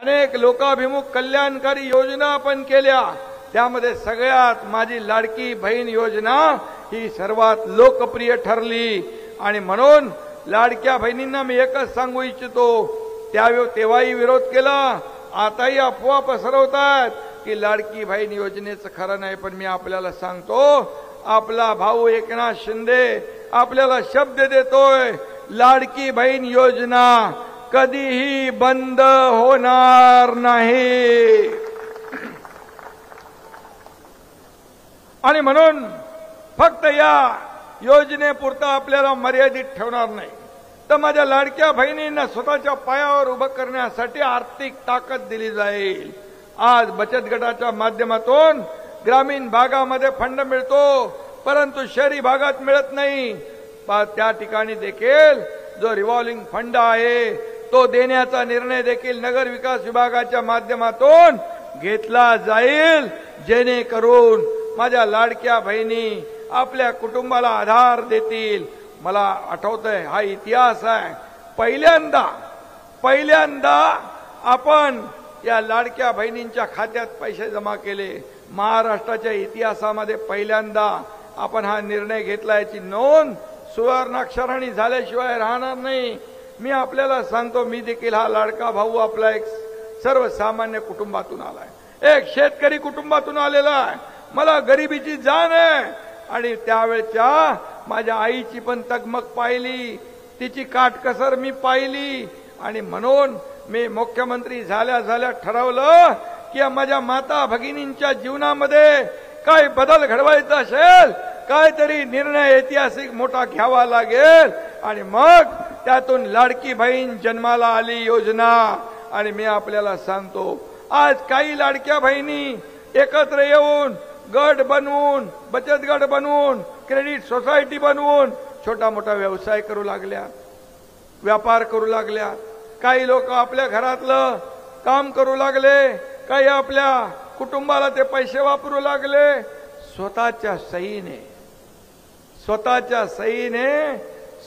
अनेक लोकाभिमुख कल्याणकारी योजना आपण केल्या, त्यामध्ये सगळ्यात माझी लाडकी बहीण योजना ही सर्वात लोकप्रिय ठरली। आणि म्हणून लाडक्या बहिणींना मी एकच सांगू इच्छितो, तेव्हाही विरोध केला, आताही अफवा पसरवतात की लाडकी बहीण योजनेचं खरं नाही। पण मी आपल्याला सांगतो, आपला भाऊ एकनाथ शिंदे आपल्याला शब्द देतोय, लाडकी बहीण योजना कधीही बंद होणार नाही। आणि म्हणून फक्त या योजनेपुरता आपल्याला मर्यादित ठेवणार नाही, तर माझ्या लाडक्या बहिणींना स्वतःच्या पायावर उभं करण्यासाठी आर्थिक ताकद दिली जाईल। आज बचत गटाच्या माध्यमातून ग्रामीण भागामध्ये फंड मिळतो, परंतु शहरी भागात मिळत नाही। त्या ठिकाणी देखील जो रिव्हॉल्विंग फंड आहे तो देण्याचा निर्णय देखील नगर विकास विभागाच्या माध्यमातून घेतला जाईल, जेणेकरून माझ्या लाडक्या बहिणी आपल्या कुटुंबाला आधार देतील। मला आठवतंय, हा इतिहास आहे, पहिल्यांदा आपण या लाडक्या बहिणींच्या खात्यात पैसे जमा केले। महाराष्ट्राच्या इतिहासामध्ये पहिल्यांदा आपण हा निर्णय घेतला, याची नोंद सुवर्णाक्षराने झाल्याशिवाय राहणार नाही। मी आपल्याला सांगतो, मी देखील हा लाडका भाऊ आपला एक सर्वसामान्य कुटुंबातून आलाय, एक शेतकरी कुटुंबातून आलेला आहे। मला गरिबीची जाण आहे आणि त्यावेळच्या माझ्या आईची पण तगमग पाहिली, तिची काटकसर मी पाहिली। आणि म्हणून मी मुख्यमंत्री झाल्या ठरवलं की माझ्या माता भगिनींच्या जीवनामध्ये काय बदल घडवायचा असेल, काहीतरी निर्णय ऐतिहासिक मोठा घ्यावा लागेल। आणि मग त्यातून लाडकी बहीण जन्माला आली योजना। आणि मी आपल्याला सांगतो, आज काही लाडक्या बहिणी एकत्र येऊन गट बनवून, बचत गट बनवून, क्रेडिट सोसायटी बनवून छोटा मोठा व्यवसाय करू लागल्या, व्यापार करू लागल्या। काही लोक आपल्या घरातलं काम करू लागले, काही आपल्या कुटुंबाला ते पैसे वापरू लागले। स्वतःच्या सहीने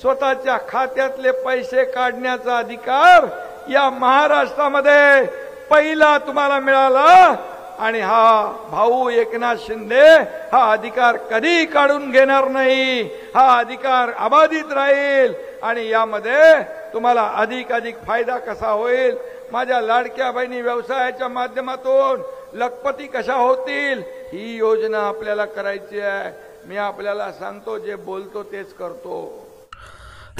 स्वतःच्या खात्यातले पैसे काढण्याचा अधिकार या महाराष्ट्रामध्ये पहिला तुम्हाला मिळाला। आणि हा भाऊ एकनाथ शिंदे हा अधिकार कधी काढून घेणार नाही, हा अधिकार अबाधित राहील। आणि यामध्ये तुम्हाला अधिक फायदा कसा होईल, माझ्या लाडक्या बहिणी व्यवसायाच्या माध्यमातून लखपती कशा होतील, ही योजना आपल्याला करायची आहे। मी आपल्याला सांगतो, जे बोलतो तेच करतो।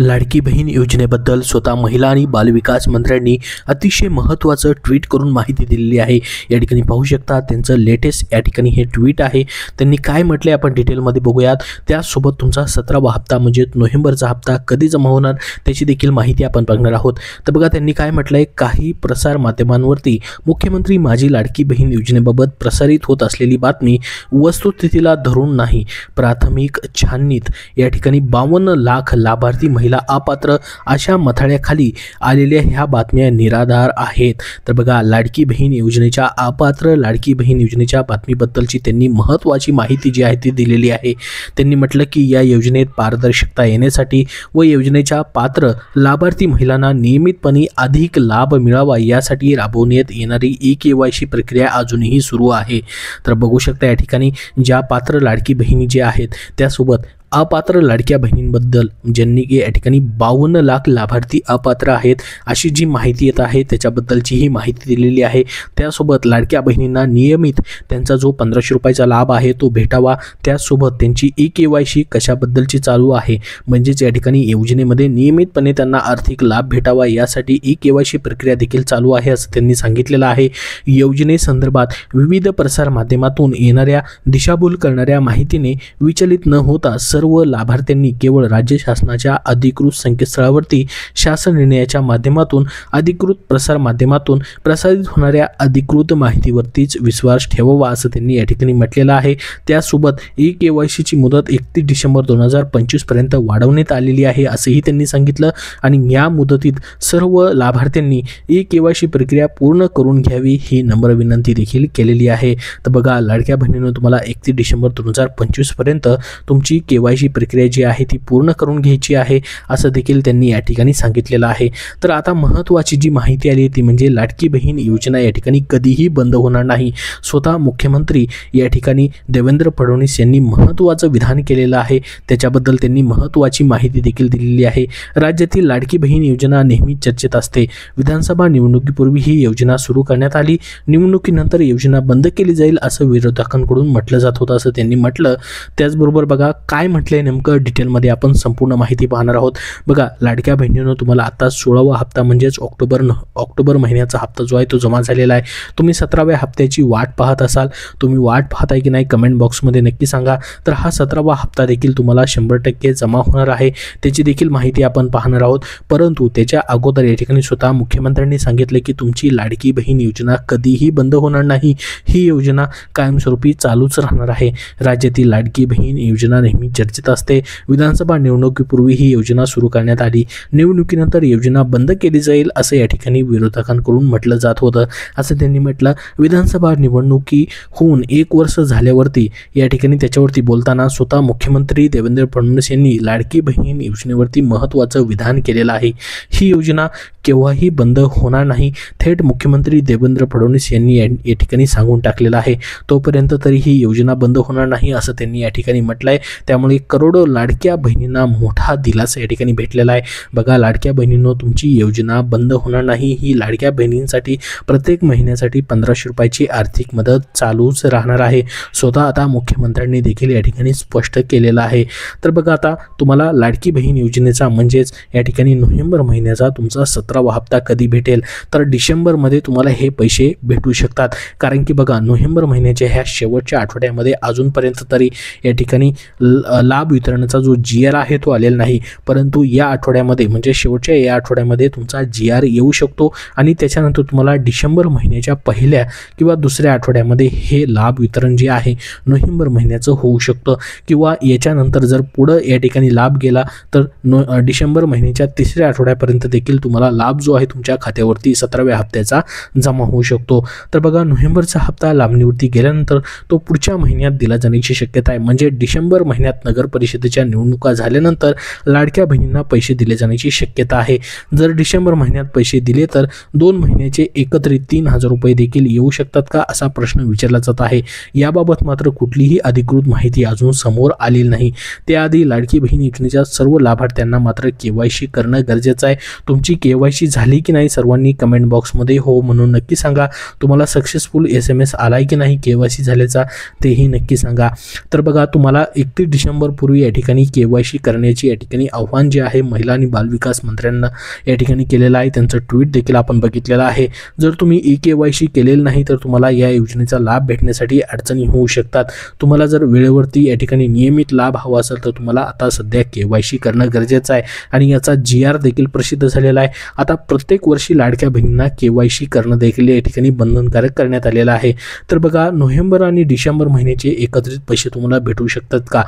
लाडकी बहीण योजनेबद्दल स्वतः महिला आणि बालविकास मंत्र्यांनी अतिशय महत्त्वाचं ट्विट करून माहिती दिलेली आहे। या ठिकाणी पाहू शकता त्यांचं लेटेस्ट या ठिकाणी हे ट्विट आहे। त्यांनी काय म्हटले आपण डिटेलमध्ये बघूयात। त्यासोबत तुमचा 17वा हप्ता म्हणजे नोव्हेंबरचा हप्ता कधी जमा होणार त्याची देखील माहिती आपण बघणार आहोत। तर बघा त्यांनी काय म्हटलंय, काही प्रसार माध्यमांवरती मुख्यमंत्री माझी लाडकी बहीण योजनेबाबत प्रसारित होत असलेली बातमी वस्तुस्थितीला धरून नाही। प्राथमिक छाननीत या ठिकाणी 52 लाख लाभार्थी महिला अपात्र अशा मथाळ्याखाली आलेल्या ह्या बातम्या निराधार आहेत। तर बघा लाडकी बहीण योजनेच्या अपात्र लाडकी बहीण योजनेच्या बातमीबद्दलची त्यांनी महत्त्वाची माहिती जी आहे ती दिलेली आहे। त्यांनी म्हटलं की या योजनेत पारदर्शकता येण्यासाठी व योजनेच्या पात्र लाभार्थी महिलांना नियमितपणे अधिक लाभ मिळावा यासाठी राबवण्यात येणारी EKYC प्रक्रिया अजूनही सुरू आहे। तर बघू शकता या ठिकाणी ज्या पात्र लाडकी बहिणी जे आहेत त्यासोबत अपात्र लाडक्या बहिणींबद्दल ज्यांनी या ठिकाणी 52 लाख लाभार्थी अपात्र आहेत अशी जी माहिती येत आहे त्याच्याबद्दलची ही माहिती दिलेली आहे। त्यासोबत लाडक्या बहिणींना नियमित त्यांचा जो 1500 रुपयाचा लाभ आहे तो भेटावा, त्यासोबत त्यांची EKYC कशाबद्दलची चालू आहे, म्हणजेच या ठिकाणी योजनेमध्ये नियमितपणे त्यांना आर्थिक लाभ भेटावा यासाठी EKYC प्रक्रिया देखील चालू आहे असं त्यांनी सांगितलेलं आहे। योजनेसंदर्भात विविध प्रसार माध्यमातून येणाऱ्या दिशाभूल करणाऱ्या माहितीने विचलित न होता सर्व लाभार्थ्यांनी केवळ राज्य शासनाच्या अधिकृत संकेतस्थळावरती शासन निर्णयाच्या माध्यमातून अधिकृत प्रसार माध्यमातून प्रसारित होणाऱ्या अधिकृत माहितीवरतीच विश्वास ठेवावा असं त्यांनी या ठिकाणी म्हटलेलं आहे। त्यासोबत EKYC ची मुदत 31 डिसेंबर 2025 पर्यंत वाढवण्यात आलेली आहे असंही त्यांनी सांगितलं। आणि या मुदतीत सर्व लाभार्थ्यांनी EKYC प्रक्रिया पूर्ण करून घ्यावी ही नम्र विनंती देखील केलेली आहे। तर बघा लाडक्या बहिणींनो, तुम्हाला 31 डिसेंबर 2025 पर्यंत तुमची KYC KYC प्रक्रिया जी आहे ती पूर्ण करून घ्यायची आहे असं देखील त्यांनी या ठिकाणी सांगितलेलं आहे. तर आता महत्त्वाची जी माहिती आली ती म्हणजे लाडकी बहीण योजना या ठिकाणी कधीही बंद होणार नाही. स्वतः मुख्यमंत्री या ठिकाणी देवेंद्र फडणवीस यांनी महत्त्वाचं विधान केलेलं आहे. त्याच्याबद्दल त्यांनी महत्त्वाची माहिती देखील दिलेली आहे. राज्यातील लाडकी बहीण योजना नेहमी चर्चेत असते. विधानसभा निवडणुकीपूर्वी ही योजना सुरू करण्यात आली. निवडणुकीनंतर योजना बंद केली जाईल असं विरोधकांकडून म्हटलं जात होतं असं त्यांनी म्हटलं. त्याचबरोबर बघा काय म्हटलंय नेमकं डिटेलमध्ये आपण संपूर्ण माहिती पाहणार आहोत. बघा लाडक्या बहिणींनो तुम्हाला आता 16वा हप्ता म्हणजेच ऑक्टोबर महिन्याचा हप्ता जो आहे तो जमा झालेला आहे. तुम्ही 17व्या हप्त्याची वाट पाहत असाल. तुम्ही वाट पाहताय की नाही कमेंट बॉक्समध्ये नक्की सांगा. तर हा 17वा हप्ता देखील तुम्हाला 100% जमा होणार आहे. त्याची देखील माहिती आपण पाहणार आहोत. परंतु त्याच्या अगोदर या ठिकाणी स्वतः मुख्यमंत्र्यांनी सांगितले की तुमची लाडकी बहीण योजना कधीही बंद होणार नाही. ही योजना कायमस्वरूपी चालूच राहणार आहे. राज्यातील लाडकी बहीण योजना नेहमी चर्चेत असते. विधानसभा निवडणुकीपूर्वी ही योजना सुरू करण्यात आली. निवडणुकीनंतर योजना बंद केली जाईल असं या ठिकाणी विरोधकांकडून म्हटलं जात होतं असं त्यांनी म्हटलं. विधानसभा निवडणुकी होऊन 1 वर्ष झाल्यावरती या ठिकाणी त्याच्यावरती बोलताना स्वतः मुख्यमंत्री देवेंद्र फडणवीस यांनी लाडकी बहीण योजनेवरती महत्त्वाचं विधान केलेलं आहे. ही योजना केव्हाही बंद होणार नाही. थेट मुख्यमंत्री देवेंद्र फडणवीस यांनी या ठिकाणी सांगून टाकलेलं आहे. तोपर्यंत तरी ही योजना बंद होणार नाही असं त्यांनी या ठिकाणी म्हटलं आहे. त्यामुळे करोडो लाडक्या बहिणींना मोठा दिलासा या ठिकाणी भेटलेला आहे. बघा लाडक्या बहिणींनो तुमची योजना बंद होणार नाही. ही लाडक्या बहिणींसाठी प्रत्येक महिन्यासाठी 1500 रुपयाची आर्थिक मदत चालूच राहणार आहे. स्वतः आता मुख्यमंत्र्यांनी देखील या ठिकाणी स्पष्ट केलेलं आहे. तर बघा आता तुम्हाला लाडकी बहीण योजनेचा म्हणजेच या ठिकाणी नोव्हेंबर महिन्याचा तुमचा 17वा हप्ता कधी भेटेल तर डिसेंबरमध्ये तुम्हाला हे पैसे भेटू शकतात. कारण की बघा नोव्हेंबर महिन्याच्या ह्या शेवटच्या आठवड्यामध्ये अजूनपर्यंत तरी या ठिकाणी लाभ वितरणाचा जो GR आहे तो आलेला नाही. परंतु या आठवड्यामध्ये म्हणजे शेवटच्या या आठवड्यामध्ये तुमचा GR येऊ शकतो आणि त्याच्यानंतर तुम्हाला डिसेंबर महिन्याच्या पहिल्या किंवा दुसऱ्या आठवड्यामध्ये हे लाभ वितरण जे आहे नोव्हेंबर महिन्याचं होऊ शकतं. किंवा याच्यानंतर जर पुढं या ठिकाणी लाभ गेला तर डिसेंबर महिन्याच्या 3ऱ्या आठवड्यापर्यंत देखील तुम्हाला लाभ जो आहे तुमच्या खात्यावरती 17व्या हप्त्याचा जमा होऊ शकतो. तर बघा नोव्हेंबरचा हप्ता लांबणीवरती गेल्यानंतर तो पुढच्या महिन्यात दिला जाण्याची शक्यता आहे. म्हणजे डिसेंबर महिन्यात नगर परिषदेच्या निवडणुका झाल्यानंतर लाडक्या बहिणींना पैसे दिले जाण्याची शक्यता आहे. जर डिसेंबर महिन्यात पैसे दिले तर 2 महिन्याचे एकत्रित 3000 रुपये देखील येऊ शकतात का असा प्रश्न विचारला जात आहे. याबाबत मात्र कुठलीही अधिकृत माहिती अजून समोर आलेली नाही. त्याआधी लाडकी बहीण योजनेच्या सर्व लाभार्थ्यांना मात्र KYC करणं गरजेचं आहे. तुमची KYC झाली की नाही सर्वांनी कमेंट बॉक्समध्ये हो म्हणून नक्की सांगा. तुम्हाला सक्सेसफुल SMS आलाय की नाही KYC झाल्याचा तेही नक्की सांगा. तर बघा तुम्हाला 31 डिसेंबर पूर्वी या ठिकाणी KYC करण्याची या ठिकाणी आव्हान जे आहे महिला आणि बालविकास मंत्र्यांना या ठिकाणी केलेलं आहे. त्यांचं ट्विट देखील आपण बघितलेलं आहे. जर तुम्ही KYC केलेलं नाही तर तुम्हाला या योजनेचा लाभ भेटण्यासाठी अडचणी होऊ शकतात. तुम्हाला जर वेळेवरती या ठिकाणी नियमित लाभ हवा असेल तर तुम्हाला आता सध्या KYC करणं गरजेचं आहे आणि याचा GR देखील प्रसिद्ध झालेला आहे. आता प्रत्येक वर्षी लाडक्या बहिणींना KYC करणं देखील या ठिकाणी बंधनकारक करण्यात आलेलं आहे. तर बघा नोव्हेंबर आणि डिसेंबर महिन्याचे एकत्रित पैसे तुम्हाला भेटू शकतात का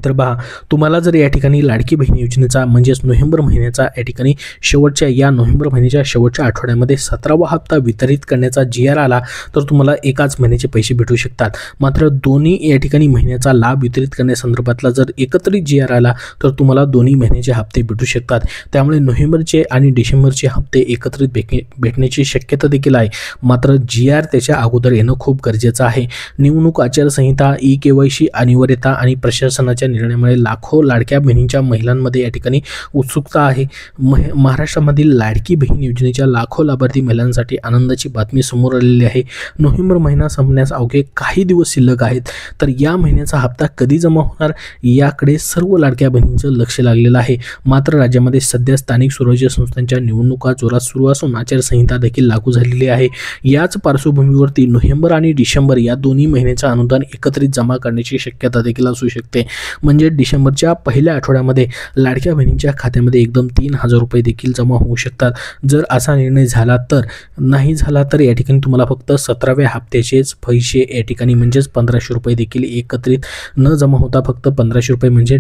तर पहा तुम्हाला जर या ठिकाणी लाडकी बहीण योजनेचा म्हणजेच नोव्हेंबर महिन्याचा या ठिकाणी नोव्हेंबर महिन्याच्या शेवटच्या आठवड्यामध्ये 17वा हप्ता वितरित करण्याचा GR आला तर तुम्हाला एकाच महिन्याचे पैसे भेटू शकतात. मात्र दोन्ही या ठिकाणी महिन्याचा लाभ वितरित करण्यासंदर्भातला जर एकत्रित GR आला तर तुम्हाला दोन्ही महिन्याचे हप्ते भेटू शकतात. त्यामुळे नोव्हेंबरचे आणि डिसेंबरचे हप्ते एकत्रित भेटण्याची शक्यता देखील आहे. मात्र GR त्याच्या अगोदर येणं खूप गरजेचं आहे. निवडणूक आचारसंहिता KYC अनिवार्यता आणि प्रशासनाच्या निर्णयामुळे लाखो लाडक्या बहिणींच्या महिलांमध्ये या ठिकाणी उत्सुकता आहे. महाराष्ट्रामधील लाडकी बहीण योजनेच्या लाखो लाभार्थी महिलांसाठी आनंदाची बातमी समोर आलेली आहे. नोव्हेंबर महिना संपण्यास अवघे काही दिवस शिल्लक आहेत. तर या महिन्याचा हप्ता कधी जमा होणार याकडे सर्व लाडक्या बहिणींचं लक्ष लागलेलं आहे. मात्र राज्यामध्ये सध्या स्थानिक स्वराज्य संस्थांच्या निवडणुका जोरात सुरू असून आचारसंहिता देखील लागू झालेली आहे. याच पार्श्वभूमीवरती नोव्हेंबर आणि डिसेंबर या दोन्ही महिन्याचं अनुदान एकत्रित जमा करण्याची शक्यता देखील असू शकते. म्हणजे डिसेंबरच्या पहिल्या आठवड्यामध्ये लाडक्या बहिणींच्या खात्यामध्ये एकदम 3000 रुपये देखील जमा होऊ शकतात. जर असा निर्णय झाला तर नाही झाला तर या ठिकाणी तुम्हाला फक्त 17व्या हप्त्याचेच पैसे या ठिकाणी म्हणजेच 1500 रुपये देखील एकत्रित न जमा होता फक्त 1500 रुपये म्हणजे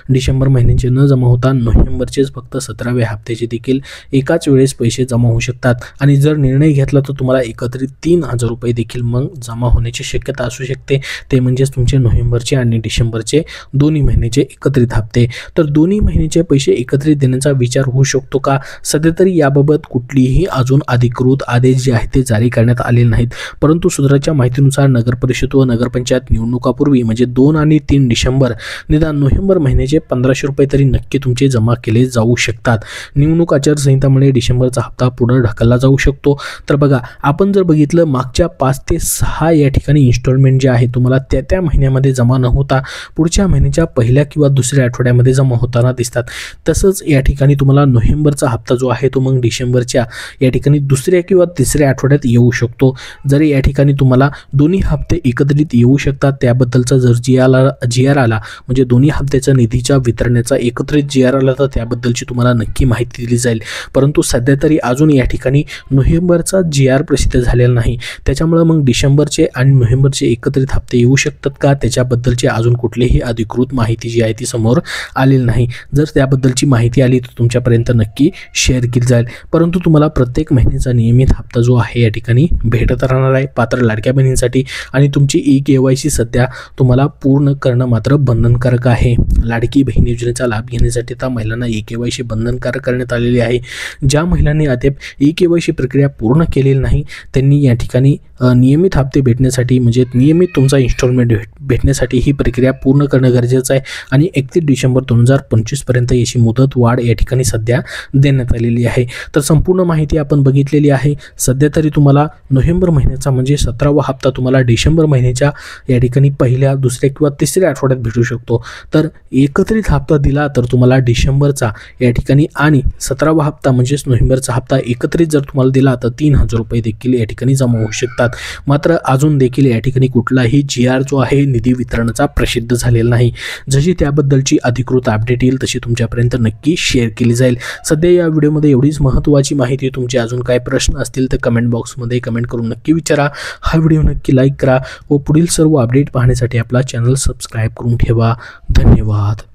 डिसेंबर महिन्याचे न जमा होता नोव्हेंबरचेच फक्त 17व्या हप्त्याचे देखील एकाच वेळेस पैसे जमा होऊ शकतात. आणि जर निर्णय घेतला तर तुम्हाला एकत्रित 3000 रुपये देखील मग जमा होण्याची शक्यता असू शकते. ते म्हणजेच तुमचे नोव्हेंबरचे आणि डिसेंबरचे दोन्ही महिन्याचे एकत्रित हप्ते. तर दोन्ही महिन्याचे पैसे एकत्रित देण्याचा विचार होऊ शकतो का? सध्या तरी याबाबत कुठलीही अजून अधिकृत आदेश जे आहेत ते जारी करण्यात आले नाहीत. परंतु सूत्राच्या माहितीनुसार नगर परिषद व नगरपंचायत निवडणुकापूर्वी म्हणजे 2 आणि 3 डिसेंबर निदान नोव्हेंबर महिन्याचे 1500 रुपये तरी नक्की तुमचे जमा केले जाऊ शकतात. निवडणूक आचारसंहितामुळे डिसेंबरचा हप्ता पुढे ढकलला जाऊ शकतो. तर बघा, आपण जर बघितलं मागच्या 5 ते 6 या ठिकाणी इन्स्टॉलमेंट जे आहे तुम्हाला त्या महिन्यामध्ये जमा न होता पुढच्या महिन्याच्या पहिल्या किंवा दुसऱ्या आठवड्यामध्ये जमा होताना दिसतात. तसंच या ठिकाणी तुम्हाला नोव्हेंबरचा हप्ता जो आहे तो मग डिसेंबरच्या या ठिकाणी दुसऱ्या किंवा तिसऱ्या आठवड्यात येऊ शकतो. जरी या ठिकाणी तुम्हाला दोन्ही हप्ते एकत्रित येऊ शकतात, त्याबद्दलचा जर जी आर आला म्हणजे दोन्ही हप्त्याच्या निधीच्या वितरणाचा एकत्रित जी आर आला तर त्याबद्दलची तुम्हाला नक्की माहिती दिली जाईल. परंतु सध्या तरी अजून या ठिकाणी नोव्हेंबरचा जी आर प्रसिद्ध झालेला नाही. त्याच्यामुळे मग डिसेंबरचे आणि नोव्हेंबरचे एकत्रित हप्ते येऊ शकतात का, त्याच्याबद्दलची अजून कुठलीही अधिकृत माहिती जी आहे ती समोर आलेली नाही. जर त्याबद्दलची माहिती आली तर तुमच्यापर्यंत नक्की शेअर केली जाईल. परंतु तुम्हाला प्रत्येक महिन्याचा नियमित हप्ता जो आहे या ठिकाणी भेटत राहणार आहे पात्र लाडक्या बहिणींसाठी. आणि तुमची KYC सध्या तुम्हाला पूर्ण करणं मात्र बंधनकारक आहे. लाडकी बहीण योजनेचा लाभ घेण्यासाठी आता महिलांना KYC बंधनकारक करण्यात आलेली आहे. ज्या महिलांनी अद्याप KYC प्रक्रिया पूर्ण केलेली नाही त्यांनी या ठिकाणी नियमित हप्ते भेटण्यासाठी म्हणजे नियमित तुमचा इन्स्टॉलमेंट भेटण्यासाठी ही प्रक्रिया पूर्ण करणं गरजेचं आहे. आणि 31 डिसेंबर 2025 पर्यंत याची मुदत वाढ या ठिकाणी सध्या देण्यात आलेली आहे. तर संपूर्ण माहिती आपण बघितलेली आहे. सध्या तरी तुम्हाला नोव्हेंबर महिन्याचा म्हणजे 17वा हप्ता तुम्हाला डिसेंबर महिन्याच्या या ठिकाणी पहिल्या, दुसऱ्या किंवा तिसऱ्या आठवड्यात भेटू शकतो. तर एकत्रित हप्ता दिला तर तुम्हाला डिसेंबरचा या ठिकाणी आणि 17वा हप्ता म्हणजेच नोव्हेंबरचा हप्ता एकत्रित जर तुम्हाला दिला तर 3000 रुपये देखील या ठिकाणी जमा होऊ शकतात. मात्र अजून देखील या ठिकाणी कुठलाही GR जो आहे निधी वितरणाचा प्रसिद्ध झालेला नाही. जशी त्याबद्दलची अधिकृत अपडेट येईल तशी तुमच्यापर्यंत नक्की शेअर केली जाईल. सध्या या व्हिडिओमध्ये एवढीच महत्त्वाची माहिती. तुमचे अजून काय प्रश्न असतील तर कमेंट बॉक्समध्ये कमेंट करून नक्की विचारा. हा व्हिडिओ नक्की लाईक करा व पुढील सर्व अपडेट पाहण्यासाठी आपला चॅनल सबस्क्राईब करून ठेवा. धन्यवाद.